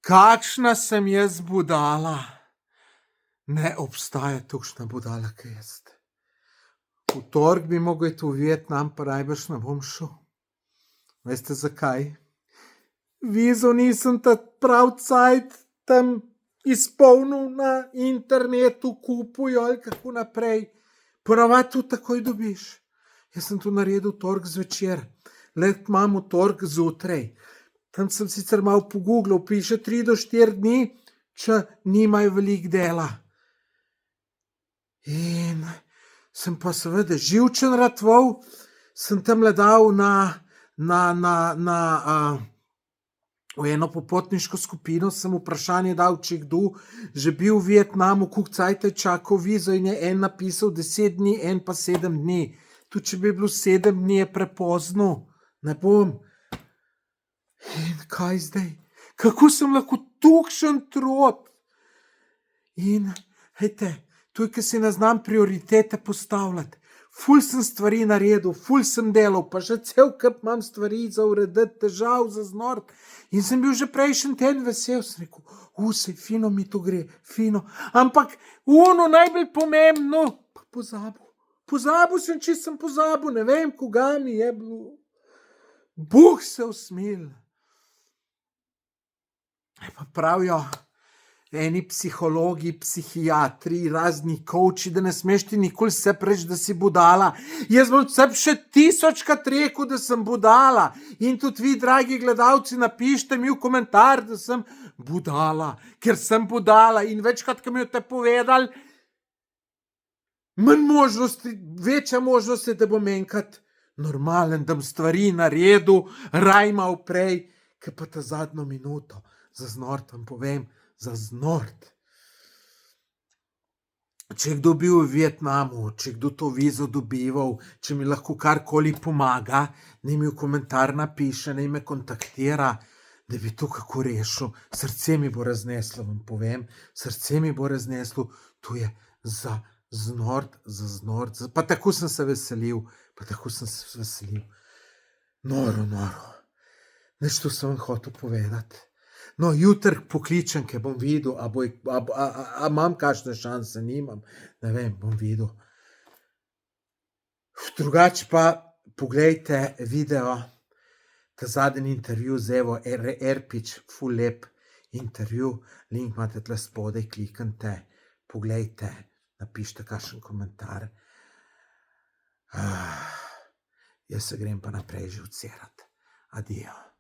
Kakšna sem jaz budala? Ne obstaja takšna budala, kot jaz. V torek bi mogel iti v Vietnam, pa najbrž ne bom šel. Veste zakaj? Vizo nisem ta prav cajt tam izpolnil na internetu, kupil ali kako naprej. Ponavadi tu takoj dobiš. Jaz sem to naredil v torek zvečer. Let imam v torek zjutraj. Tam sem sicer malo pogooglal, piše 3 do 4 dni, če nimajo veliko dela. In sem pa seveda živčen ratval, sem tam dal v eno popotniško skupino, sem vprašanje dal, če kdo že bil v Vietnamu, koliko cajt je čakal vizo, in je en napisal 10 dni, en pa 7 dni. Tudi če bi bilo 7 dni, je prepozno. Ne bom. In kaj zdaj? Kako sem lahko tukšen trod? In, hejte, to je, ker si ne znam prioritete postavljati. Ful sem stvari naredil, ful sem delal, pa še cel kup imam stvari za urediti, težav, za znort. In sem bil že prejšnji teden vesel, sem rekel, sej fino mi to gre, fino. Ampak ono najbolj pomembno, pa pozabil. Pozabil sem, če sem pozabil, ne vem, koga mi je bilo. Bog se usmil. Pa pravijo eni psihologi, psihiatri, razni coachi, da ne smeš ti nikoli se reči, da si budala. Jaz bom še 1000krat rekel, da sem budala. In tudi vi, dragi gledalci, napišite mi v komentar, da sem budala, ker sem budala. In večkrat, ko mi jo te povedali, manj možnosti, večja možnost je, da bom enkrat normalen, da bom stvari naredil, raj malo prej, ker pa ta zadnjo minuto za znort vam povem, za znort. Če je kdo bil v Vietnamu, če je kdo to vizo dobival, če mi lahko karkoli pomaga, naj mi v komentar napiše, naj me kontaktira, da bi to kako rešil. Srce mi bo razneslo, vam povem, srce mi bo razneslo, to je za znort, pa tako sem se veselil, Noro. Nič to sem vam hotel povedati. No, jutri pokličem, ker bom videl, a imam kakšne šanse, nimam, ne vem, bom videl. Drugače pa poglejte video, ta zadnji intervju z Evo Erpič, ful lep intervju, link imate tle spodaj, kliknite, poglejte, napišite kakšen komentar. Jaz se grem pa naprej že odserat. Adijo.